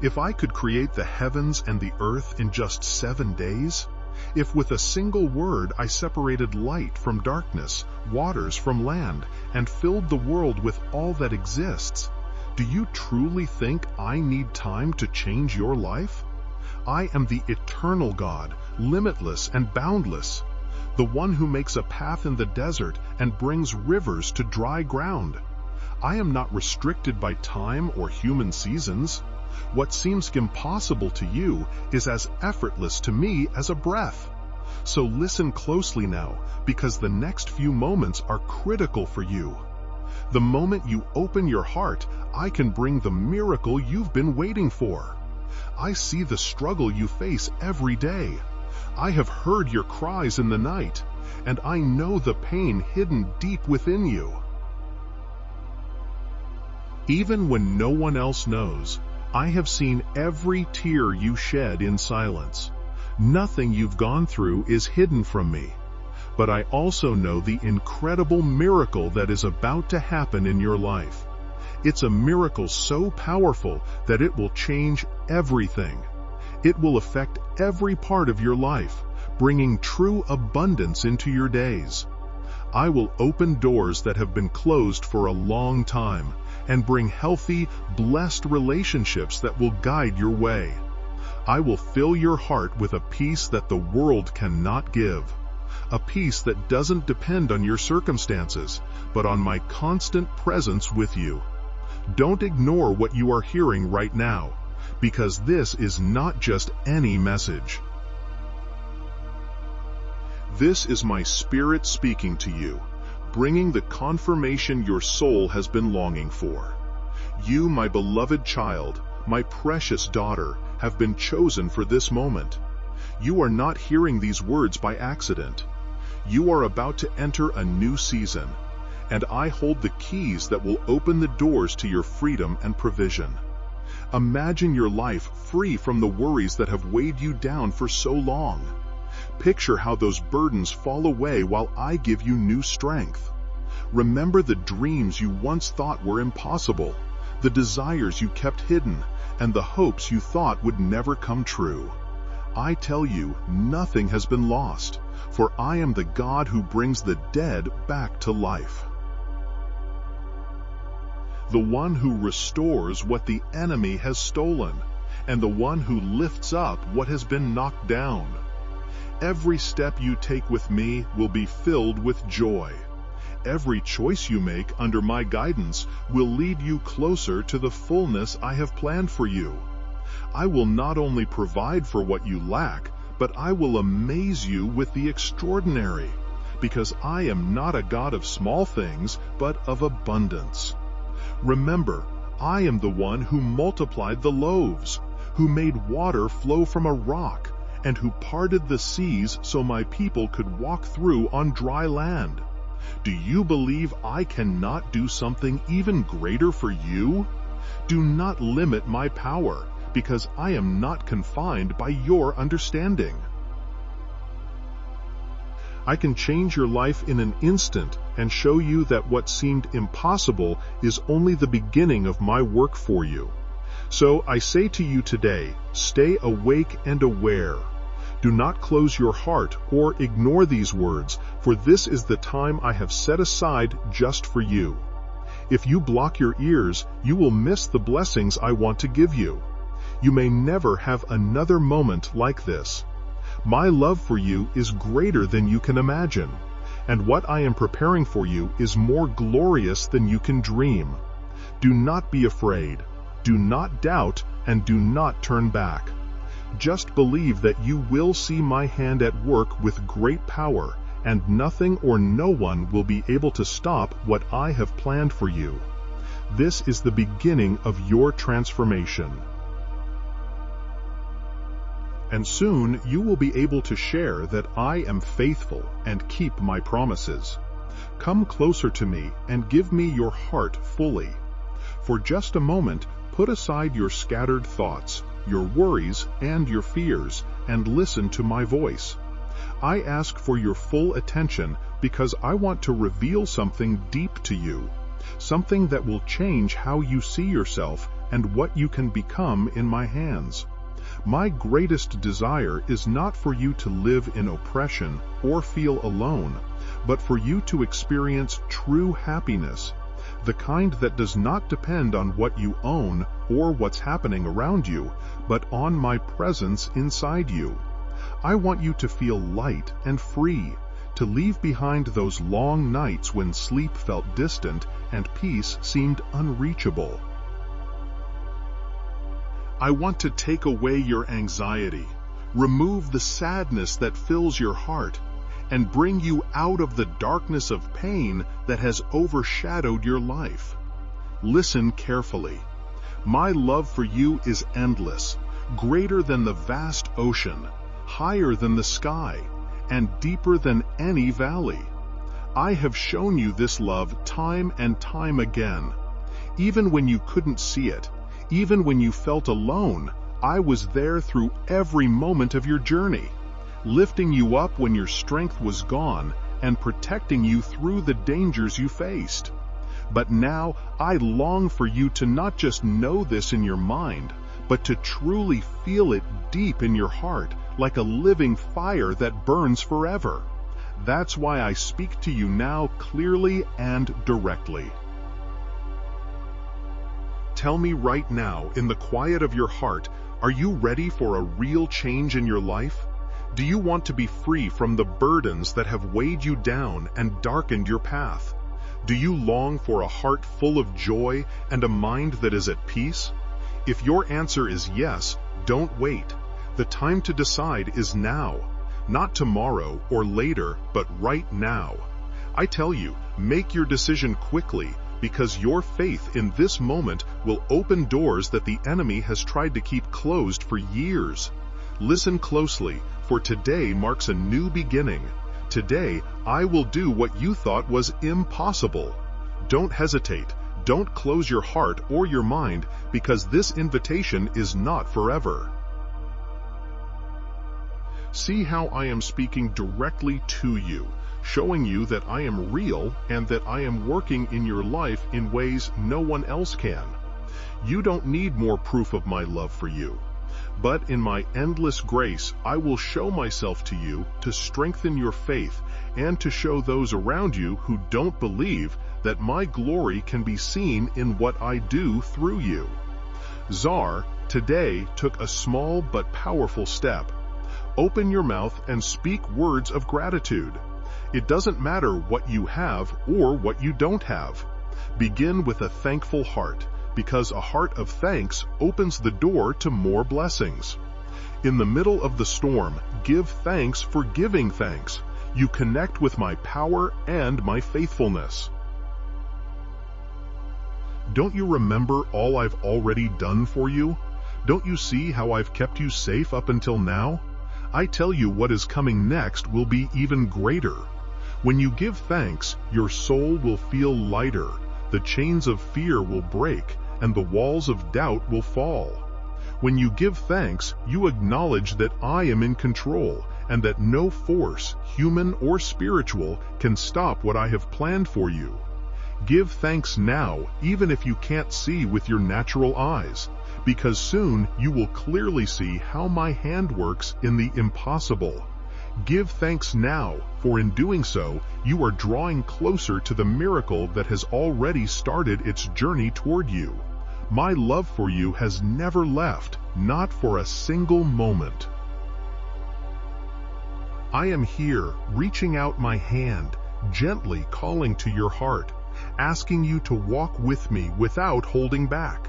If I could create the heavens and the earth in just 7 days, if with a single word I separated light from darkness, waters from land, and filled the world with all that exists, do you truly think I need time to change your life? I am the eternal God, limitless and boundless, the one who makes a path in the desert and brings rivers to dry ground. I am not restricted by time or human seasons. What seems impossible to you is as effortless to me as a breath. So listen closely now, because the next few moments are critical for you. The moment you open your heart, I can bring the miracle you've been waiting for. I see the struggle you face every day. I have heard your cries in the night, and I know the pain hidden deep within you. Even when no one else knows, I have seen every tear you shed in silence. Nothing you've gone through is hidden from me. But I also know the incredible miracle that is about to happen in your life. It's a miracle so powerful that it will change everything. It will affect every part of your life, bringing true abundance into your days. I will open doors that have been closed for a long time and bring healthy, blessed relationships that will guide your way. I will fill your heart with a peace that the world cannot give, a peace that doesn't depend on your circumstances, but on my constant presence with you. Don't ignore what you are hearing right now, because this is not just any message. This is my Spirit speaking to you, bringing the confirmation your soul has been longing for. You, my beloved child, my precious daughter, have been chosen for this moment. You are not hearing these words by accident. You are about to enter a new season, and I hold the keys that will open the doors to your freedom and provision. Imagine your life free from the worries that have weighed you down for so long. Picture how those burdens fall away while I give you new strength. Remember the dreams you once thought were impossible, the desires you kept hidden, and the hopes you thought would never come true. I tell you, nothing has been lost, for I am the God who brings the dead back to life. The one who restores what the enemy has stolen, and the one who lifts up what has been knocked down. Every step you take with me will be filled with joy. Every choice you make under my guidance will lead you closer to the fullness I have planned for you. I will not only provide for what you lack, but I will amaze you with the extraordinary, because I am not a God of small things, but of abundance. Remember, I am the one who multiplied the loaves, who made water flow from a rock, and who parted the seas so my people could walk through on dry land. Do you believe I cannot do something even greater for you? Do not limit my power, because I am not confined by your understanding. I can change your life in an instant and show you that what seemed impossible is only the beginning of my work for you. So I say to you today, stay awake and aware. Do not close your heart or ignore these words, for this is the time I have set aside just for you. If you block your ears, you will miss the blessings I want to give you. You may never have another moment like this. My love for you is greater than you can imagine, and what I am preparing for you is more glorious than you can dream. Do not be afraid, do not doubt, and do not turn back. Just believe that you will see my hand at work with great power, and nothing or no one will be able to stop what I have planned for you. This is the beginning of your transformation. And soon you will be able to share that I am faithful and keep my promises. Come closer to me and give me your heart fully. For just a moment, put aside your scattered thoughts, your worries, and your fears, and listen to my voice. I ask for your full attention because I want to reveal something deep to you, something that will change how you see yourself and what you can become in my hands. My greatest desire is not for you to live in oppression or feel alone, but for you to experience true happiness, the kind that does not depend on what you own or what's happening around you, but on my presence inside you. I want you to feel light and free, to leave behind those long nights when sleep felt distant and peace seemed unreachable. I want to take away your anxiety, remove the sadness that fills your heart, and bring you out of the darkness of pain that has overshadowed your life. Listen carefully. My love for you is endless, greater than the vast ocean, higher than the sky, and deeper than any valley. I have shown you this love time and time again. Even when you couldn't see it, even when you felt alone, I was there through every moment of your journey, lifting you up when your strength was gone and protecting you through the dangers you faced. But now I long for you to not just know this in your mind, but to truly feel it deep in your heart, like a living fire that burns forever. That's why I speak to you now clearly and directly. Tell me right now, in the quiet of your heart, are you ready for a real change in your life? Do you want to be free from the burdens that have weighed you down and darkened your path? Do you long for a heart full of joy and a mind that is at peace? If your answer is yes, don't wait. The time to decide is now. Not tomorrow or later, but right now. I tell you, make your decision quickly, because your faith in this moment will open doors that the enemy has tried to keep closed for years. Listen closely, for today marks a new beginning. Today, I will do what you thought was impossible. Don't hesitate. Don't close your heart or your mind, because this invitation is not forever. See how I am speaking directly to you, showing you that I am real and that I am working in your life in ways no one else can. You don't need more proof of my love for you. But in my endless grace, I will show myself to you to strengthen your faith and to show those around you who don't believe that my glory can be seen in what I do through you. Czar today took a small but powerful step. Open your mouth and speak words of gratitude. It doesn't matter what you have or what you don't have. Begin with a thankful heart, because a heart of thanks opens the door to more blessings. In the middle of the storm, give thanks for giving thanks. You connect with my power and my faithfulness. Don't you remember all I've already done for you? Don't you see how I've kept you safe up until now? I tell you, what is coming next will be even greater. When you give thanks, your soul will feel lighter, the chains of fear will break, and the walls of doubt will fall. When you give thanks, you acknowledge that I am in control, and that no force, human or spiritual, can stop what I have planned for you. Give thanks now, even if you can't see with your natural eyes, because soon you will clearly see how my hand works in the impossible. Give thanks now, for in doing so, you are drawing closer to the miracle that has already started its journey toward you. My love for you has never left, not for a single moment. I am here, reaching out my hand, gently calling to your heart, asking you to walk with me without holding back.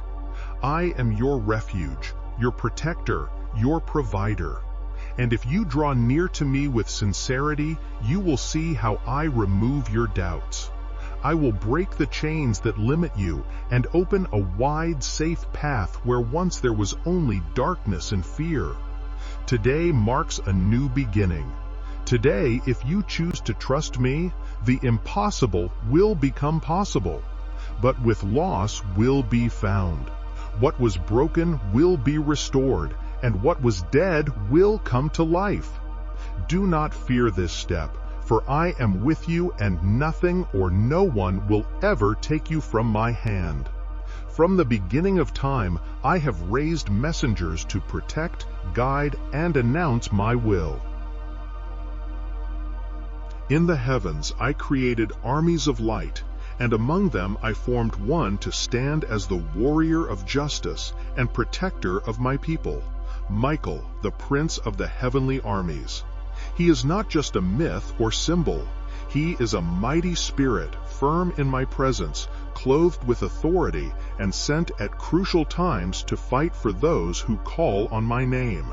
I am your refuge, your protector, your provider. And if you draw near to me with sincerity, you will see how I remove your doubts. I will break the chains that limit you and open a wide, safe path where once there was only darkness and fear. Today marks a new beginning. Today, if you choose to trust me, the impossible will become possible. But with loss will be found. What was broken will be restored, and what was dead will come to life. Do not fear this step, for I am with you, and nothing or no one will ever take you from my hand. From the beginning of time, I have raised messengers to protect, guide, and announce my will. In the heavens I created armies of light, and among them I formed one to stand as the warrior of justice and protector of my people, Michael, the prince of the heavenly armies. He is not just a myth or symbol. He is a mighty spirit, firm in my presence, clothed with authority, and sent at crucial times to fight for those who call on my name.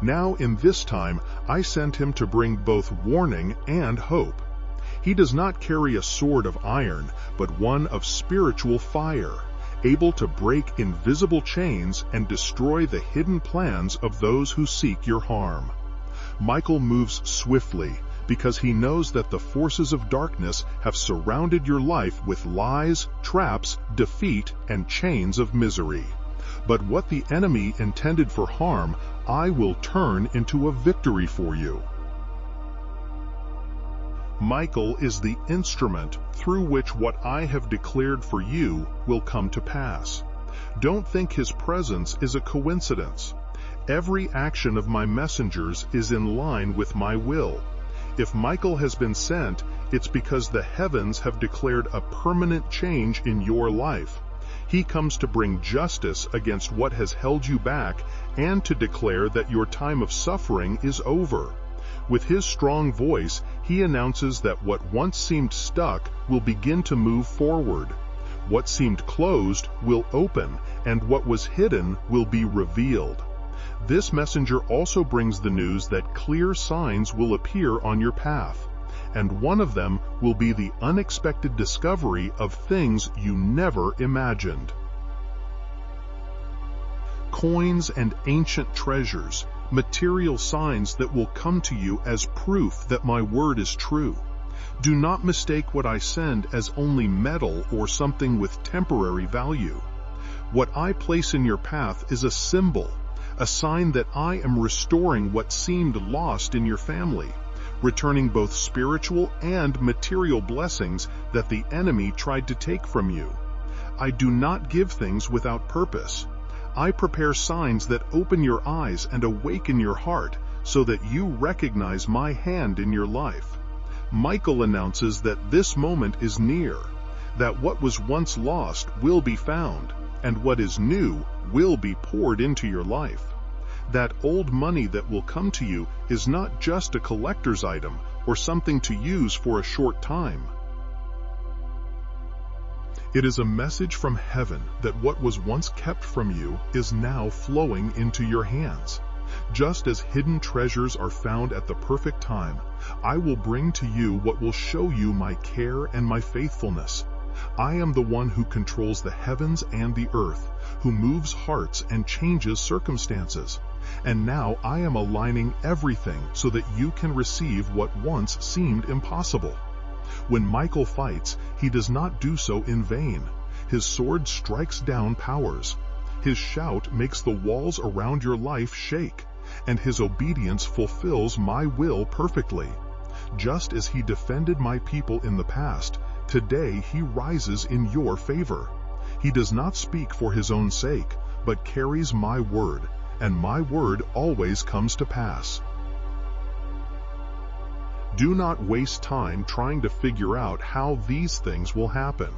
Now in this time I sent him to bring both warning and hope. He does not carry a sword of iron, but one of spiritual fire, able to break invisible chains and destroy the hidden plans of those who seek your harm. Michael moves swiftly, because he knows that the forces of darkness have surrounded your life with lies, traps, defeat, and chains of misery. But what the enemy intended for harm, I will turn into a victory for you. Michael is the instrument through which what I have declared for you will come to pass. Don't think his presence is a coincidence. Every action of my messengers is in line with my will. If Michael has been sent, it's because the heavens have declared a permanent change in your life. He comes to bring justice against what has held you back and to declare that your time of suffering is over. With his strong voice, he announces that what once seemed stuck will begin to move forward. What seemed closed will open, and what was hidden will be revealed. This messenger also brings the news that clear signs will appear on your path, and one of them will be the unexpected discovery of things you never imagined. Coins and ancient treasures, material signs that will come to you as proof that my word is true. Do not mistake what I send as only metal or something with temporary value. What I place in your path is a symbol, a sign that I am restoring what seemed lost in your family, returning both spiritual and material blessings that the enemy tried to take from you. I do not give things without purpose. I prepare signs that open your eyes and awaken your heart so that you recognize my hand in your life. Michael announces that this moment is near, that what was once lost will be found, and what is new will be poured into your life. That old money that will come to you is not just a collector's item or something to use for a short time. It is a message from heaven that what was once kept from you is now flowing into your hands. Just as hidden treasures are found at the perfect time, I will bring to you what will show you my care and my faithfulness. I am the one who controls the heavens and the earth, who moves hearts and changes circumstances. And now I am aligning everything so that you can receive what once seemed impossible. When Michael fights, he does not do so in vain. His sword strikes down powers. His shout makes the walls around your life shake, and his obedience fulfills my will perfectly. Just as he defended my people in the past, today he rises in your favor. He does not speak for his own sake, but carries my word, and my word always comes to pass. Do not waste time trying to figure out how these things will happen.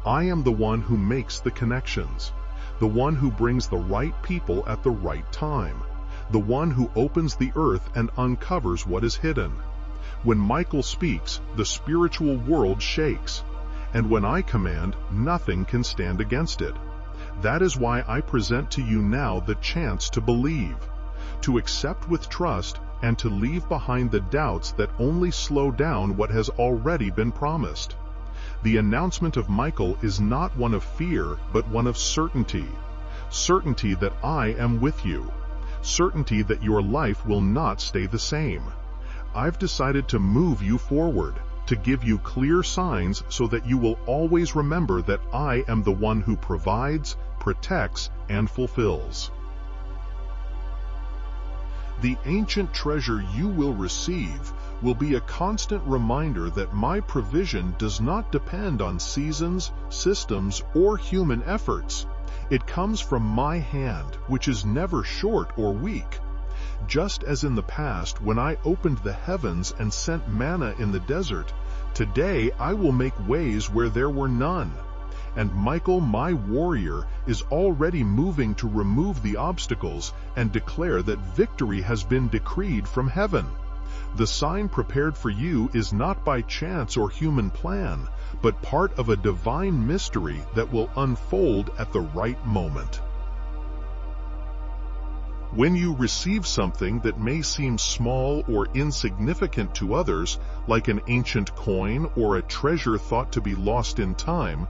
I am the one who makes the connections, the one who brings the right people at the right time, the one who opens the earth and uncovers what is hidden. When Michael speaks, the spiritual world shakes, and when I command, nothing can stand against it. That is why I present to you now the chance to believe, to accept with trust, and to leave behind the doubts that only slow down what has already been promised. The announcement of Michael is not one of fear, but one of certainty. Certainty that I am with you. Certainty that your life will not stay the same. I've decided to move you forward, to give you clear signs so that you will always remember that I am the one who provides, protects, and fulfills. The ancient treasure you will receive will be a constant reminder that my provision does not depend on seasons, systems, or human efforts. It comes from my hand, which is never short or weak. Just as in the past when I opened the heavens and sent manna in the desert, today I will make ways where there were none. And Michael, my warrior, is already moving to remove the obstacles and declare that victory has been decreed from heaven. The sign prepared for you is not by chance or human plan, but part of a divine mystery that will unfold at the right moment. When you receive something that may seem small or insignificant to others, like an ancient coin or a treasure thought to be lost in time,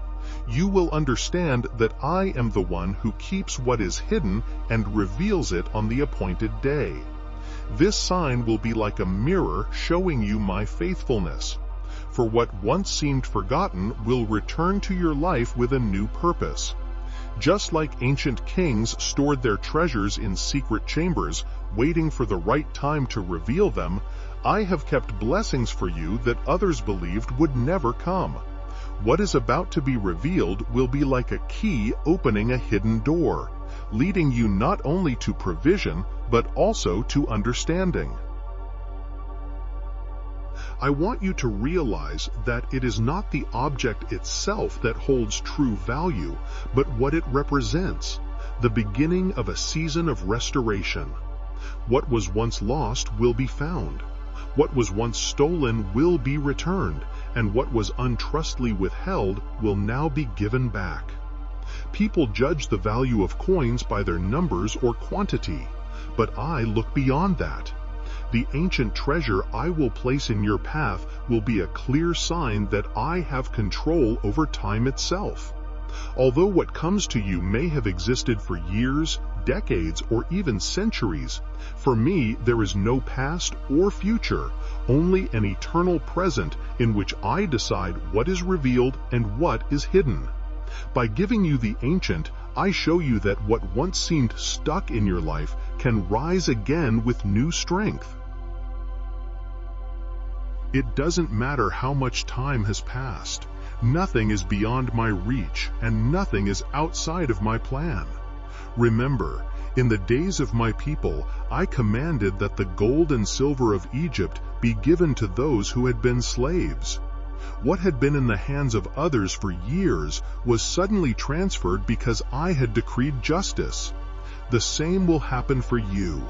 you will understand that I am the one who keeps what is hidden and reveals it on the appointed day. This sign will be like a mirror showing you my faithfulness. For what once seemed forgotten will return to your life with a new purpose. Just like ancient kings stored their treasures in secret chambers, waiting for the right time to reveal them, I have kept blessings for you that others believed would never come. What is about to be revealed will be like a key opening a hidden door, leading you not only to provision, but also to understanding. I want you to realize that it is not the object itself that holds true value, but what it represents, the beginning of a season of restoration. What was once lost will be found. What was once stolen will be returned, and what was untrustly withheld will now be given back. People judge the value of coins by their numbers or quantity, but I look beyond that. The ancient treasure I will place in your path will be a clear sign that I have control over time itself. Although what comes to you may have existed for years, decades, or even centuries, for me there is no past or future, only an eternal present in which I decide what is revealed and what is hidden. By giving you the ancient, I show you that what once seemed stuck in your life can rise again with new strength. It doesn't matter how much time has passed. Nothing is beyond my reach, and nothing is outside of my plan. Remember, in the days of my people, I commanded that the gold and silver of Egypt be given to those who had been slaves. What had been in the hands of others for years was suddenly transferred because I had decreed justice. The same will happen for you.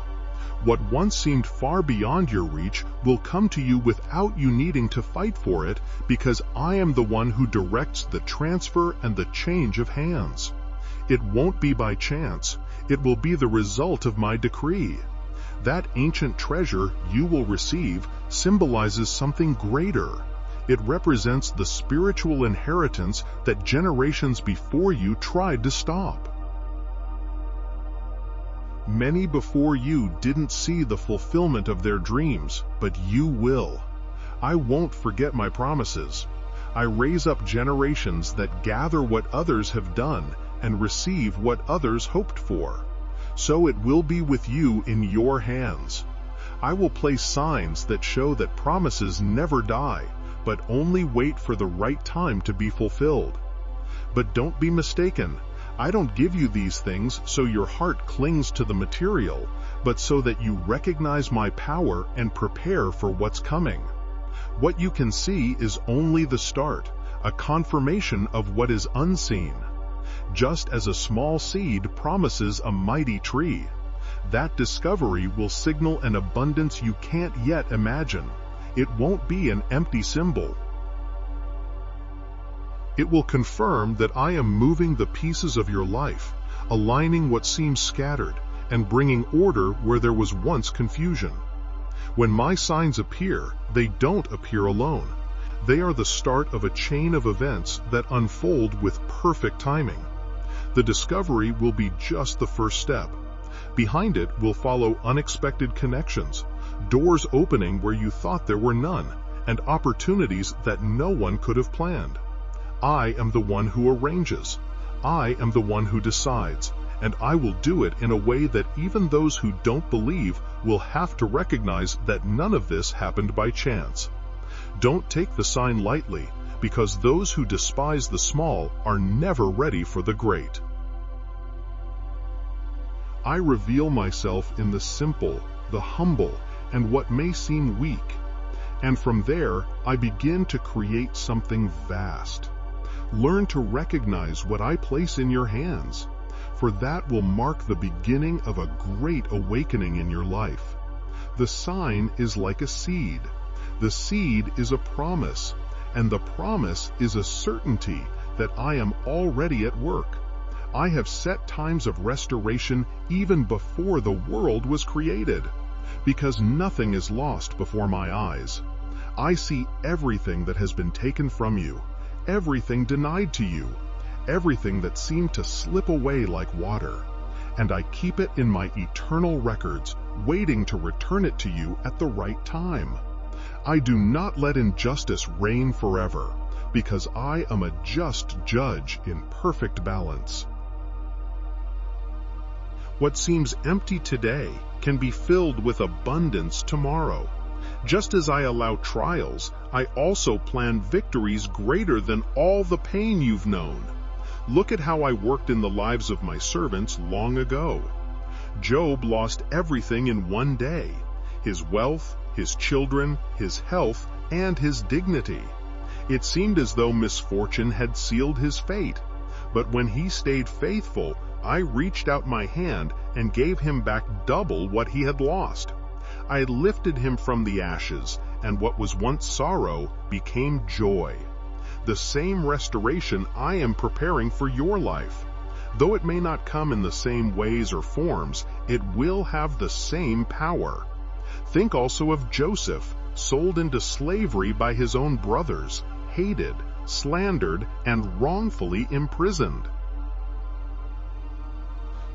What once seemed far beyond your reach will come to you without you needing to fight for it, because I am the one who directs the transfer and the change of hands. It won't be by chance. It will be the result of my decree. That ancient treasure you will receive symbolizes something greater. It represents the spiritual inheritance that generations before you tried to stop. Many before you didn't see the fulfillment of their dreams, but you will. I won't forget my promises. I raise up generations that gather what others have done and receive what others hoped for. So it will be with you in your hands. I will place signs that show that promises never die, but only wait for the right time to be fulfilled. But don't be mistaken. I don't give you these things so your heart clings to the material, but so that you recognize my power and prepare for what's coming. What you can see is only the start, a confirmation of what is unseen. Just as a small seed promises a mighty tree, that discovery will signal an abundance you can't yet imagine. It won't be an empty symbol. It will confirm that I am moving the pieces of your life, aligning what seems scattered, and bringing order where there was once confusion. When my signs appear, they don't appear alone. They are the start of a chain of events that unfold with perfect timing. The discovery will be just the first step. Behind it will follow unexpected connections, doors opening where you thought there were none, and opportunities that no one could have planned. I am the one who arranges. I am the one who decides, and I will do it in a way that even those who don't believe will have to recognize that none of this happened by chance. Don't take the sign lightly, because those who despise the small are never ready for the great. I reveal myself in the simple, the humble, and what may seem weak, and from there I begin to create something vast. Learn to recognize what I place in your hands, for that will mark the beginning of a great awakening in your life. The sign is like a seed. The seed is a promise, and the promise is a certainty that I am already at work. I have set times of restoration even before the world was created, because nothing is lost before my eyes. I see everything that has been taken from you, everything denied to you, everything that seemed to slip away like water, and I keep it in my eternal records, waiting to return it to you at the right time. I do not let injustice reign forever, because I am a just judge in perfect balance. What seems empty today can be filled with abundance tomorrow. Just as I allow trials, I also plan victories greater than all the pain you've known. Look at how I worked in the lives of my servants long ago. Job lost everything in one day: his wealth, his children, his health, and his dignity. It seemed as though misfortune had sealed his fate, but when he stayed faithful, I reached out my hand and gave him back double what he had lost. I lifted him from the ashes, and what was once sorrow became joy. The same restoration I am preparing for your life. Though it may not come in the same ways or forms, it will have the same power. Think also of Joseph, sold into slavery by his own brothers, hated, slandered, and wrongfully imprisoned.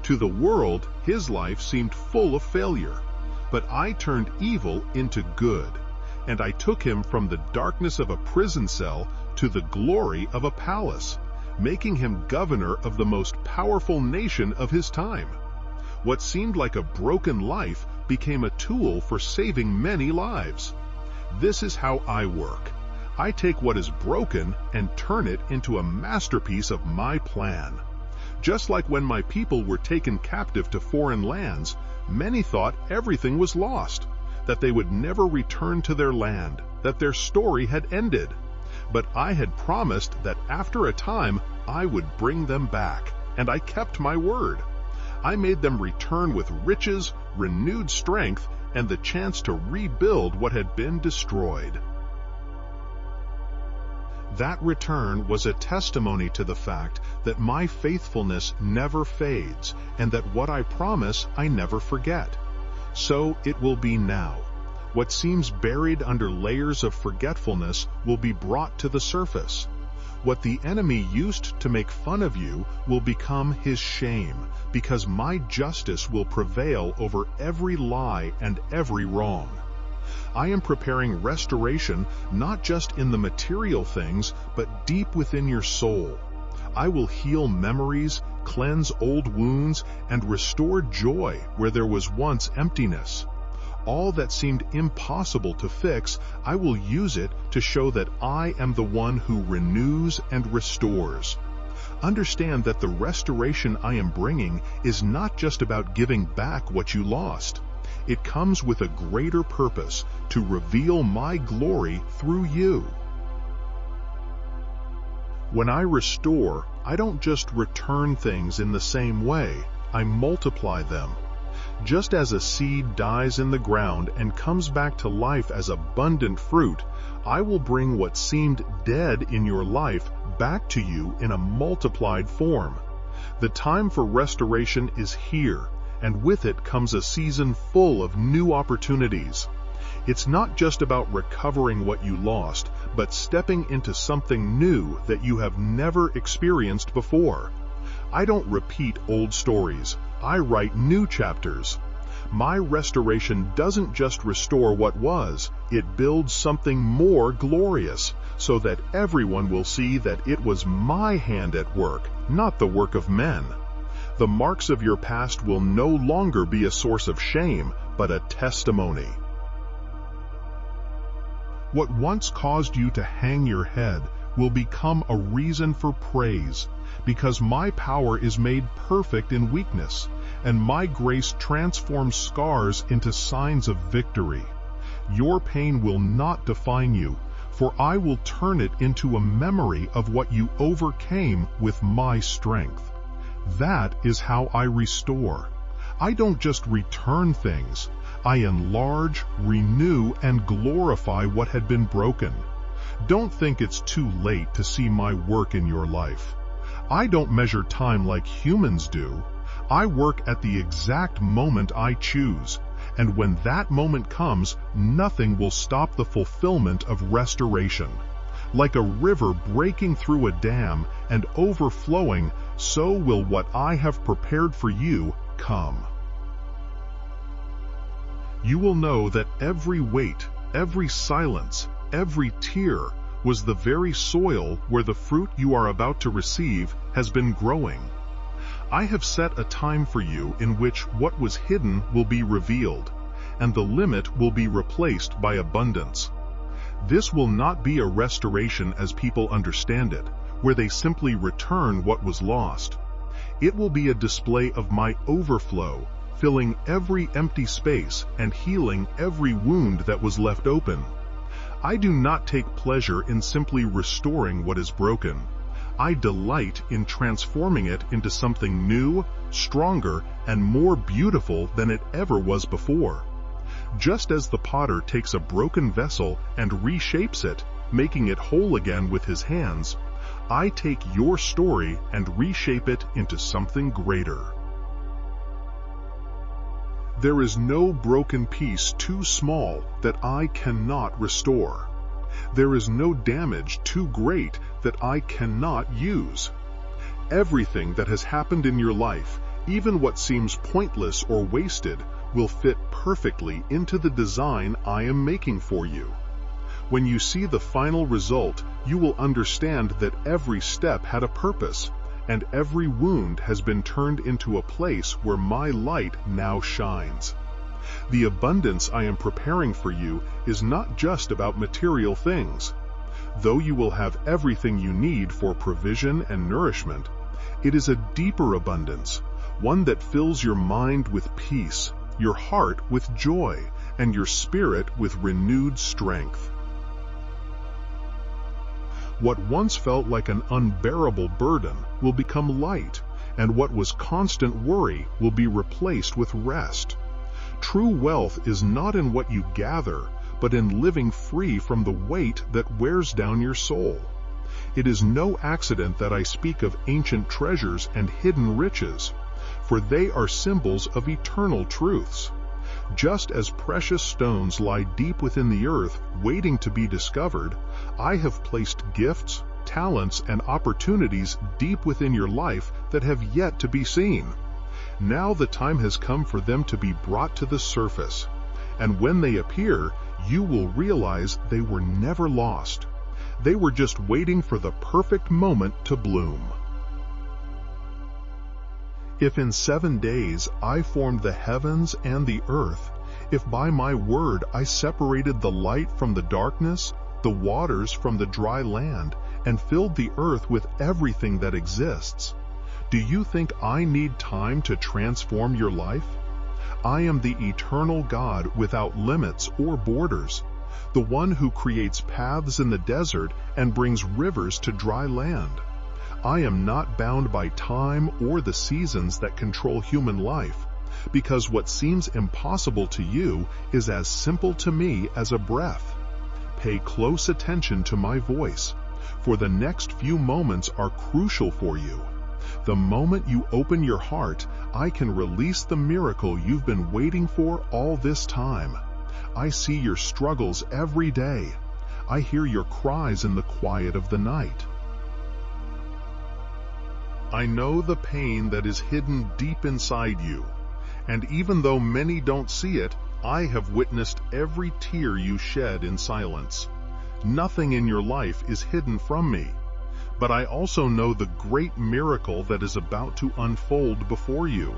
To the world, his life seemed full of failure, but I turned evil into good, and I took him from the darkness of a prison cell to the glory of a palace, making him governor of the most powerful nation of his time. What seemed like a broken life became a tool for saving many lives. This is how I work. I take what is broken and turn it into a masterpiece of my plan. Just like when my people were taken captive to foreign lands, many thought everything was lost, that they would never return to their land, that their story had ended. But I had promised that after a time I would bring them back, and I kept my word. I made them return with riches, renewed strength, and the chance to rebuild what had been destroyed. That return was a testimony to the fact that my faithfulness never fades, and that what I promise I never forget. So it will be now. What seems buried under layers of forgetfulness will be brought to the surface. What the enemy used to make fun of you will become his shame, because my justice will prevail over every lie and every wrong. I am preparing restoration not just in the material things, but deep within your soul. I will heal memories, cleanse old wounds, and restore joy where there was once emptiness. All that seemed impossible to fix, I will use it to show that I am the one who renews and restores. Understand that the restoration I am bringing is not just about giving back what you lost. It comes with a greater purpose, to reveal my glory through you. When I restore, I don't just return things in the same way, I multiply them. Just as a seed dies in the ground and comes back to life as abundant fruit, I will bring what seemed dead in your life back to you in a multiplied form. The time for restoration is here, and with it comes a season full of new opportunities. It's not just about recovering what you lost, but stepping into something new that you have never experienced before. I don't repeat old stories, I write new chapters. My restoration doesn't just restore what was, it builds something more glorious, so that everyone will see that it was my hand at work, not the work of men. The marks of your past will no longer be a source of shame, but a testimony. What once caused you to hang your head will become a reason for praise, because my power is made perfect in weakness, and my grace transforms scars into signs of victory. Your pain will not define you, for I will turn it into a memory of what you overcame with my strength. That is how I restore. I don't just return things. I enlarge, renew, and glorify what had been broken. Don't think it's too late to see my work in your life. I don't measure time like humans do. I work at the exact moment I choose, and when that moment comes, nothing will stop the fulfillment of restoration. Like a river breaking through a dam and overflowing, so will what I have prepared for you come. You will know that every wait, every silence, every tear was the very soil where the fruit you are about to receive has been growing. I have set a time for you in which what was hidden will be revealed, and the limit will be replaced by abundance. This will not be a restoration as people understand it, where they simply return what was lost. It will be a display of my overflow, filling every empty space and healing every wound that was left open. I do not take pleasure in simply restoring what is broken. I delight in transforming it into something new, stronger, and more beautiful than it ever was before. Just as the potter takes a broken vessel and reshapes it, making it whole again with his hands, I take your story and reshape it into something greater. There is no broken piece too small that I cannot restore. There is no damage too great that I cannot use. Everything that has happened in your life, even what seems pointless or wasted, will fit perfectly into the design I am making for you. When you see the final result, you will understand that every step had a purpose, and every wound has been turned into a place where my light now shines. The abundance I am preparing for you is not just about material things. Though you will have everything you need for provision and nourishment, it is a deeper abundance, one that fills your mind with peace, your heart with joy, and your spirit with renewed strength. What once felt like an unbearable burden will become light, and what was constant worry will be replaced with rest. True wealth is not in what you gather, but in living free from the weight that wears down your soul. It is no accident that I speak of ancient treasures and hidden riches, for they are symbols of eternal truths. Just as precious stones lie deep within the earth, waiting to be discovered, I have placed gifts, talents, and opportunities deep within your life that have yet to be seen. Now the time has come for them to be brought to the surface, and when they appear, you will realize they were never lost. They were just waiting for the perfect moment to bloom. If in 7 days I formed the heavens and the earth, if by my word I separated the light from the darkness, the waters from the dry land, and filled the earth with everything that exists, do you think I need time to transform your life? I am the eternal God without limits or borders, the one who creates paths in the desert and brings rivers to dry land. I am not bound by time or the seasons that control human life, because what seems impossible to you is as simple to me as a breath. Pay close attention to my voice, for the next few moments are crucial for you. The moment you open your heart, I can release the miracle you've been waiting for all this time. I see your struggles every day. I hear your cries in the quiet of the night. I know the pain that is hidden deep inside you, and even though many don't see it, I have witnessed every tear you shed in silence. Nothing in your life is hidden from me, but I also know the great miracle that is about to unfold before you.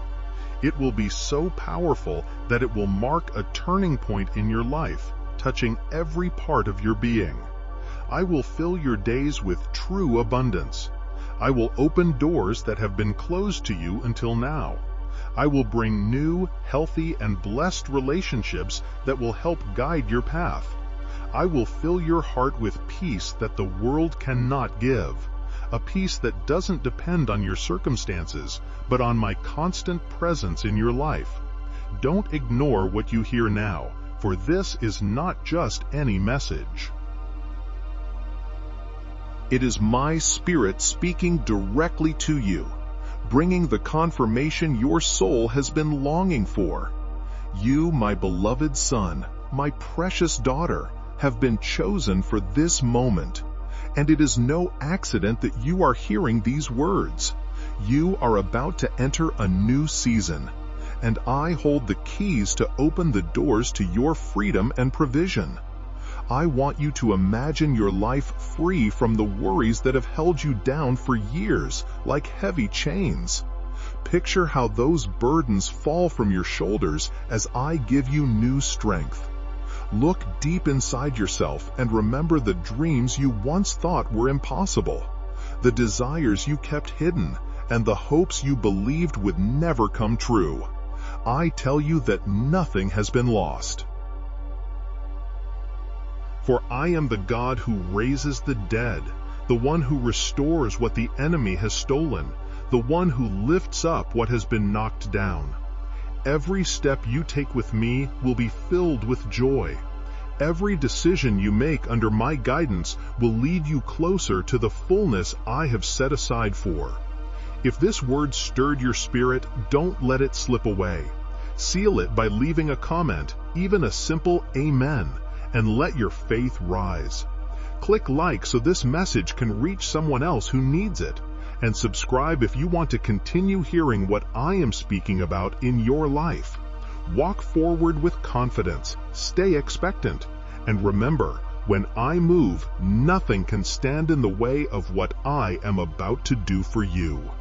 It will be so powerful that it will mark a turning point in your life, touching every part of your being. I will fill your days with true abundance. I will open doors that have been closed to you until now. I will bring new, healthy, and blessed relationships that will help guide your path. I will fill your heart with peace that the world cannot give, a peace that doesn't depend on your circumstances, but on my constant presence in your life. Don't ignore what you hear now, for this is not just any message. It is my Spirit speaking directly to you, bringing the confirmation your soul has been longing for. You, my beloved son, my precious daughter, have been chosen for this moment, and it is no accident that you are hearing these words. You are about to enter a new season, and I hold the keys to open the doors to your freedom and provision. I want you to imagine your life free from the worries that have held you down for years, like heavy chains. Picture how those burdens fall from your shoulders as I give you new strength. Look deep inside yourself and remember the dreams you once thought were impossible, the desires you kept hidden, and the hopes you believed would never come true. I tell you that nothing has been lost. For I am the God who raises the dead, the one who restores what the enemy has stolen, the one who lifts up what has been knocked down. Every step you take with me will be filled with joy. Every decision you make under my guidance will lead you closer to the fullness I have set aside for. If this word stirred your spirit, don't let it slip away. Seal it by leaving a comment, even a simple amen, and let your faith rise. Click like so this message can reach someone else who needs it, and subscribe if you want to continue hearing what I am speaking about in your life. Walk forward with confidence, stay expectant, and remember, when I move, nothing can stand in the way of what I am about to do for you.